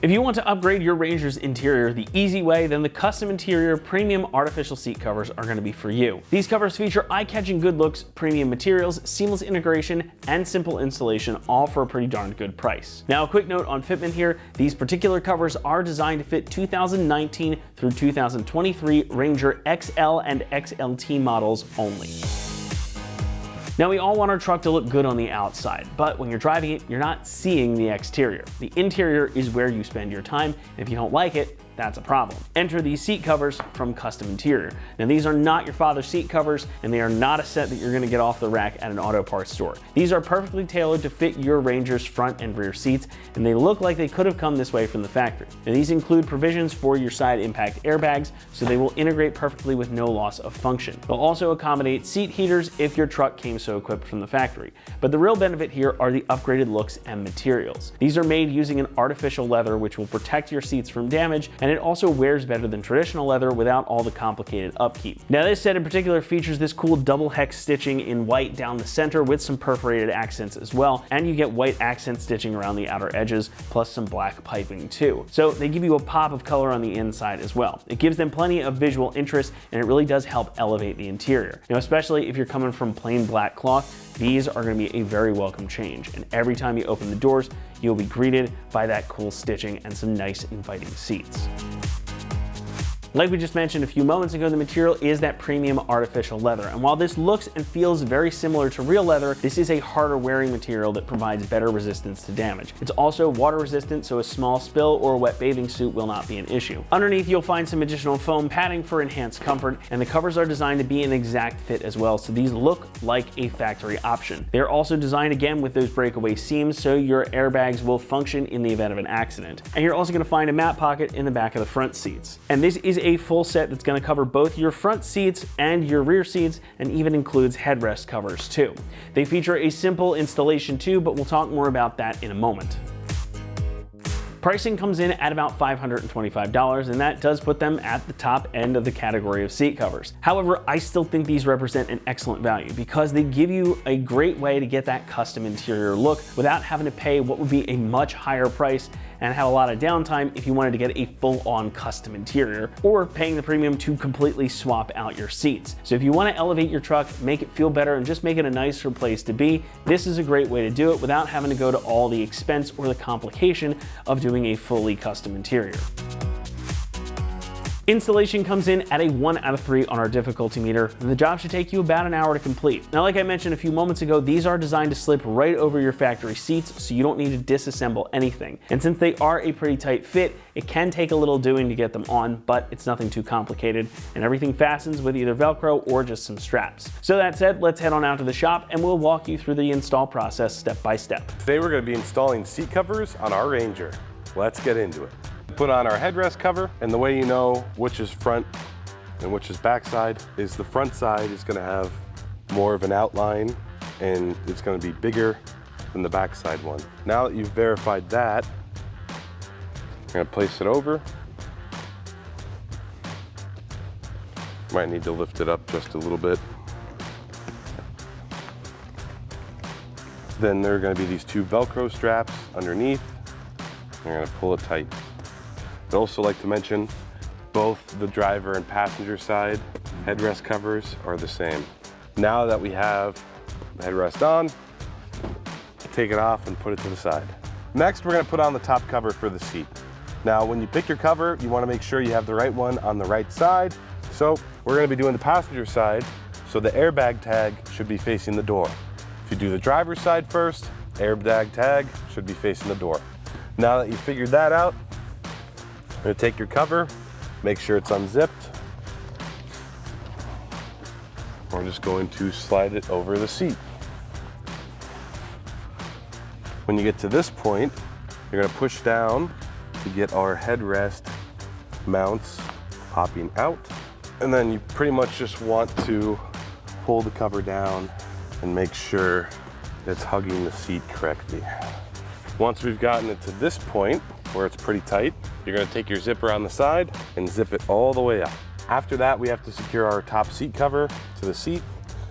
If you want to upgrade your Ranger's interior the easy way, then the Kustom Interior Premium Artificial Seat Covers are going to be for you. These covers feature eye-catching good looks, premium materials, seamless integration, and simple installation, all for a pretty darn good price. Now, a quick note on fitment here. These particular covers are designed to fit 2019 through 2023 Ranger XL and XLT models only. Now, we all want our truck to look good on the outside, but when you're driving it, you're not seeing the exterior. The interior is where you spend your time, and if you don't like it, that's a problem. Enter these seat covers from Kustom Interior. Now, these are not your father's seat covers, and they are not a set that you're gonna get off the rack at an auto parts store. These are perfectly tailored to fit your Ranger's front and rear seats, and they look like they could have come this way from the factory. Now, these include provisions for your side impact airbags, so they will integrate perfectly with no loss of function. They'll also accommodate seat heaters if your truck came so equipped from the factory. But the real benefit here are the upgraded looks and materials. These are made using an artificial leather which will protect your seats from damage, and it also wears better than traditional leather without all the complicated upkeep. Now, this set in particular features this cool double hex stitching in white down the center with some perforated accents as well, and you get white accent stitching around the outer edges, plus some black piping too. So they give you a pop of color on the inside as well. It gives them plenty of visual interest, and it really does help elevate the interior. Now, especially if you're coming from plain black cloth, these are going to be a very welcome change, and every time you open the doors, you'll be greeted by that cool stitching and some nice inviting seats. Like we just mentioned a few moments ago, the material is that premium artificial leather. And while this looks and feels very similar to real leather, this is a harder wearing material that provides better resistance to damage. It's also water resistant, so a small spill or a wet bathing suit will not be an issue. Underneath, you'll find some additional foam padding for enhanced comfort, and the covers are designed to be an exact fit as well, so these look like a factory option. They're also designed again with those breakaway seams, so your airbags will function in the event of an accident. And you're also going to find a mat pocket in the back of the front seats. And this is a full set that's going to cover both your front seats and your rear seats, and even includes headrest covers too. They feature a simple installation too, but we'll talk more about that in a moment. Pricing comes in at about $525, and that does put them at the top end of the category of seat covers. However, I still think these represent an excellent value because they give you a great way to get that custom interior look without having to pay what would be a much higher price and have a lot of downtime if you wanted to get a full-on custom interior, or paying the premium to completely swap out your seats. So if you want to elevate your truck, make it feel better, and just make it a nicer place to be, this is a great way to do it without having to go to all the expense or the complication of doing a fully custom interior. Installation comes in at a 1 out of 3 on our difficulty meter, and the job should take you about an hour to complete. Now, like I mentioned a few moments ago, these are designed to slip right over your factory seats, so you don't need to disassemble anything. And since they are a pretty tight fit, it can take a little doing to get them on, but it's nothing too complicated, and everything fastens with either Velcro or just some straps. So that said, let's head on out to the shop and we'll walk you through the install process step by step. Today we're going to be installing seat covers on our Ranger. Let's get into it. Put on our headrest cover, and the way you know which is front and which is back side is the front side is going to have more of an outline and it's going to be bigger than the back side one. Now that you've verified that, I'm going to place it over. Might need to lift it up just a little bit. Then there are going to be these two Velcro straps underneath. You're going to pull it tight. I'd also like to mention both the driver and passenger side headrest covers are the same. Now that we have the headrest on, take it off and put it to the side. Next, we're going to put on the top cover for the seat. Now, when you pick your cover, you want to make sure you have the right one on the right side. So we're going to be doing the passenger side, so the airbag tag should be facing the door. If you do the driver's side first, airbag tag should be facing the door. Now that you've figured that out, you're going to take your cover, make sure it's unzipped. We're just going to slide it over the seat. When you get to this point, you're going to push down to get our headrest mounts popping out. And then you pretty much just want to pull the cover down and make sure it's hugging the seat correctly. Once we've gotten it to this point where it's pretty tight, you're going to take your zipper on the side and zip it all the way up. After that, we have to secure our top seat cover to the seat.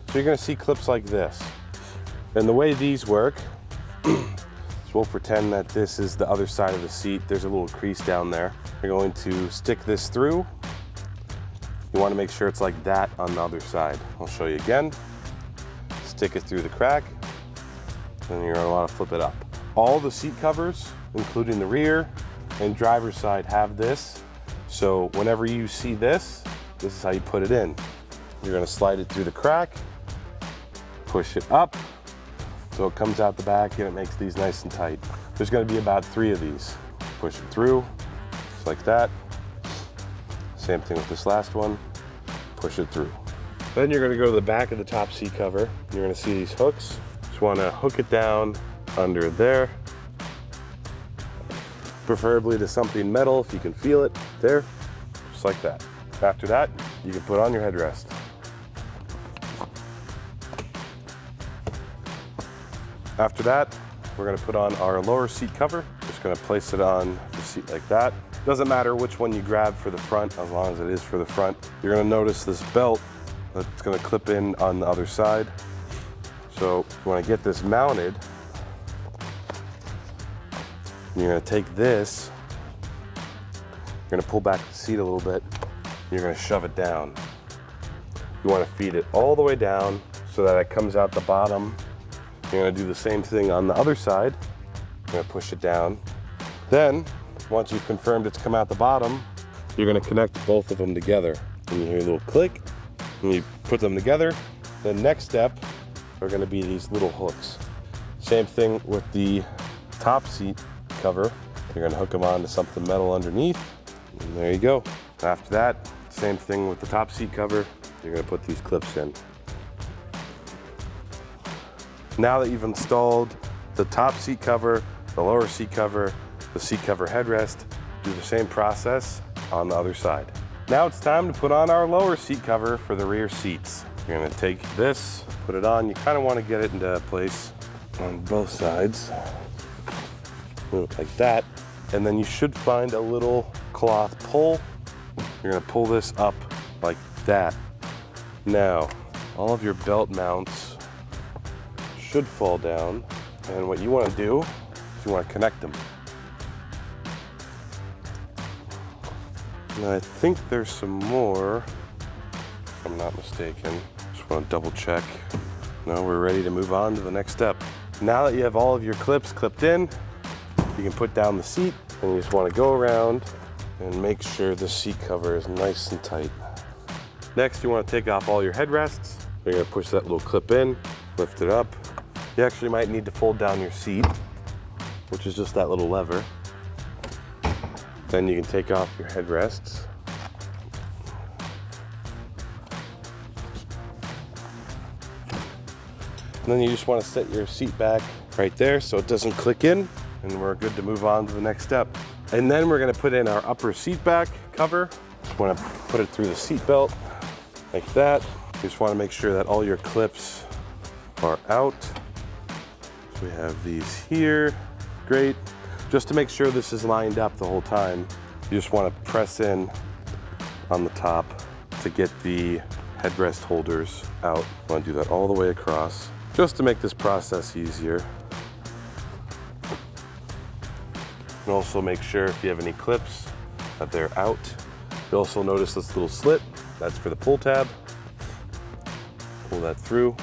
So you're going to see clips like this. And the way these work is So we'll pretend that this is the other side of the seat. There's a little crease down there. You're going to stick this through. You want to make sure it's like that on the other side. I'll show you again. Stick it through the crack, and you're going to want to flip it up. All the seat covers, including the rear and driver's side, have this. So whenever you see this is how you put it in. You're going to slide it through the crack, push it up, so it comes out the back and it makes these nice and tight. There's going to be about 3 of these. Push it through, just like that. Same thing with this last one. Push it through. Then you're going to go to the back of the top seat cover. You're going to see these hooks. Just want to hook it down under there, preferably to something metal if you can feel it. There, just like that. After that, you can put on your headrest. After that, we're going to put on our lower seat cover. Just going to place it on the seat like that. Doesn't matter which one you grab for the front, as long as it is for the front. You're going to notice this belt that's going to clip in on the other side. So you want to get this mounted. You're going to take this, you're going to pull back the seat a little bit, you're going to shove it down. You want to feed it all the way down so that it comes out the bottom. You're going to do the same thing on the other side. You're going to push it down. Then, once you've confirmed it's come out the bottom, you're going to connect both of them together. And you hear a little click, and you put them together. The next step are going to be these little hooks. Same thing with the top seat cover. You're going to hook them onto something metal underneath, and there you go. After that, same thing with the top seat cover. You're going to put these clips in. Now that you've installed the top seat cover, the lower seat cover, the seat cover headrest, do the same process on the other side. Now it's time to put on our lower seat cover for the rear seats. You're going to take this, put it on. You kind of want to get it into place on both sides. Move it like that. And then you should find a little cloth pull. You're going to pull this up like that. Now, all of your belt mounts should fall down, and what you want to do is you want to connect them. Now I think there's some more, if I'm not mistaken. Just want to double check. Now we're ready to move on to the next step. Now that you have all of your clips clipped in, you can put down the seat, and you just want to go around and make sure the seat cover is nice and tight. Next, you want to take off all your headrests. You're going to push that little clip in, lift it up. You actually might need to fold down your seat, which is just that little lever. Then you can take off your headrests. And then you just want to set your seat back right there so it doesn't click in, and we're good to move on to the next step. And then we're going to put in our upper seat back cover. Just want to put it through the seat belt like that. You just want to make sure that all your clips are out. So we have these here. Great. Just to make sure this is lined up the whole time, you just want to press in on the top to get the headrest holders out. You want to do that all the way across, just to make this process easier. And also make sure if you have any clips that they're out. You also notice this little slit, that's for the pull tab. Pull that through.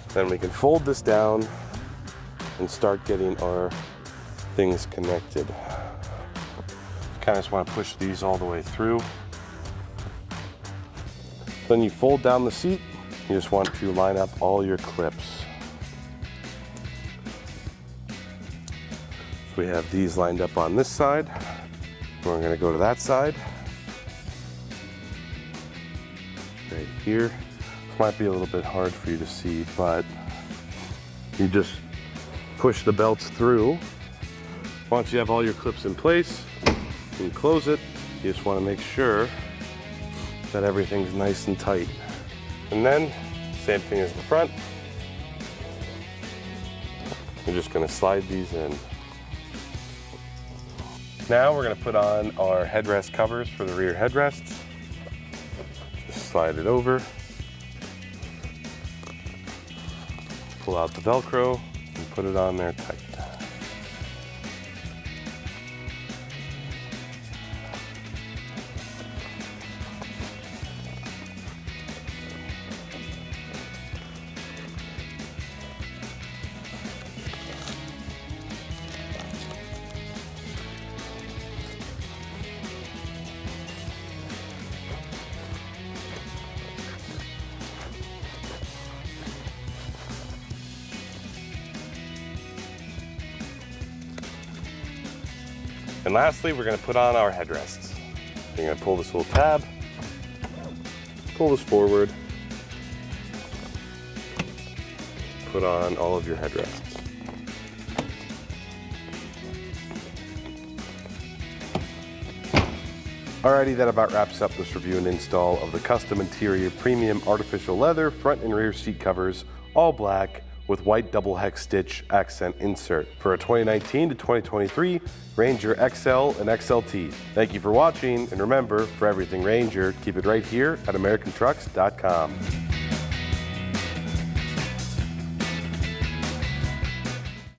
Then we can fold this down and start getting our things connected. Kind of just want to push these all the way through. Then you fold down the seat. You just want to line up all your clips. So we have these lined up on this side. We're going to go to that side. Right here. This might be a little bit hard for you to see, but you just push the belts through. Once you have all your clips in place, you can close it. You just want to make sure that everything's nice and tight. And then, same thing as the front. You're just going to slide these in. Now we're going to put on our headrest covers for the rear headrests. Just slide it over. Pull out the Velcro. and put it on there tight. And lastly, we're going to put on our headrests. You're going to pull this little tab, pull this forward, put on all of your headrests. Alrighty, that about wraps up this review and install of the Kustom Interior Premium Artificial Leather front and rear seat covers, all black, with white double hex stitch accent insert for a 2019 to 2023 Ranger XL and XLT. Thank you for watching, and remember, for everything Ranger, keep it right here at AmericanTrucks.com.